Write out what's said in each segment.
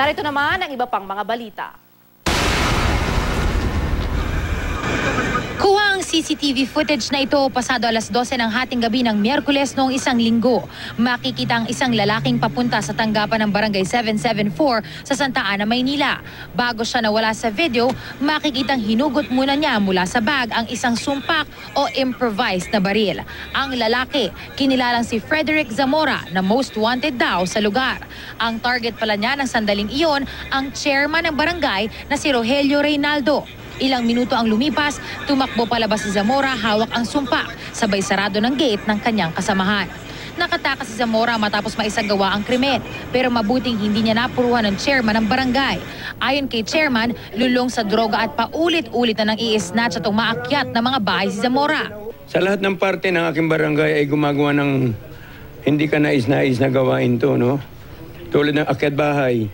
Narito naman ang iba pang mga balita. Kuha ang CCTV footage na ito pasado alas 12 ng hating gabi ng Miyerkules noong isang linggo. Makikita ang isang lalaking papunta sa tanggapan ng Barangay 774 sa Santa Ana, Maynila. Bago siya nawala sa video, makikitang hinugot muna niya mula sa bag ang isang sumpak o improvised na baril. Ang lalaki, kinilalang si Frederick Zamora na most wanted daw sa lugar. Ang target pala niya ng sandaling iyon, ang chairman ng barangay na si Rogelio Reynaldo. Ilang minuto ang lumipas, tumakbo palabas si Zamora hawak ang sumpak, sabay sarado ng gate ng kanyang kasamahan. Nakatakas si Zamora matapos maisagawa ang krimen, pero mabuting hindi niya napuruhan ng chairman ng barangay. Ayon kay chairman, lulong sa droga at paulit-ulit na nang i-snatch at umaakyat ng mga bahay si Zamora. Sa lahat ng parte ng aking barangay ay gumagawa ng hindi ka nais-nais na gawain to, no? Tulad ng akyat bahay,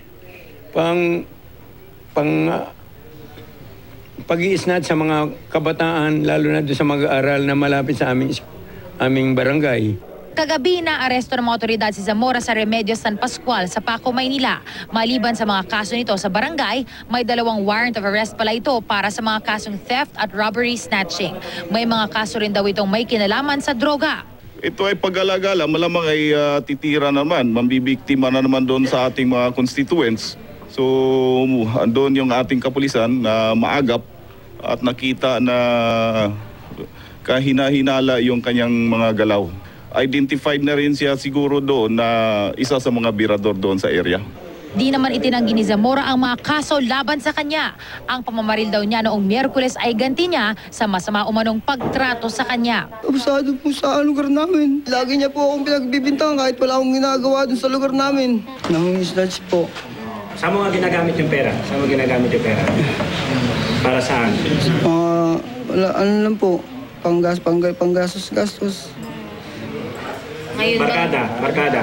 pag-i-snatch sa mga kabataan, lalo na doon sa mag-aaral na malapit sa aming barangay. Kagabi na aresto ng mga otoridad si Zamora sa Remedios San Pascual sa Paco, Maynila. Maliban sa mga kaso nito sa barangay, may 2 warrant of arrest pala ito para sa mga kasong theft at robbery snatching. May mga kaso rin daw itong may kinalaman sa droga. Ito ay pag-alagala, malamang ay titira naman, mambibiktima na naman doon sa ating mga constituents. So, andun yung ating kapulisan na maagap at nakita na kahina-hinala yung kanyang mga galaw. Identified na rin siya siguro doon na isa sa mga birador doon sa area. Di naman itinanggi ni Zamora ang mga kaso laban sa kanya. Ang pamamaril daw niya noong Miyerkules ay ganti niya sa masama umanong pagtrato sa kanya. Abusado po sa lugar namin. Lagi niya po akong pinagbibintangan kahit wala akong ginagawa dun sa lugar namin. Nang-snatch po. Saan mo nga ginagamit yung pera? Saan mo ginagamit yung pera? Para saan? Wala, ano lang po, panggastos. Barkada?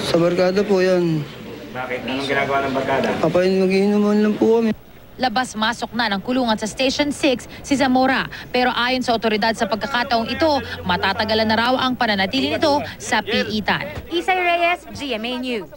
Sa barkada po yan. Bakit? Anong ginagawa ng barkada? Mag-iinuman lang po kami. Labas-masok na ng kulungan sa Station 6 si Zamora. Pero ayon sa otoridad sa pagkakataong ito, matatagalan na raw ang pananatili nito sa piitan. Isay Reyes, GMA News.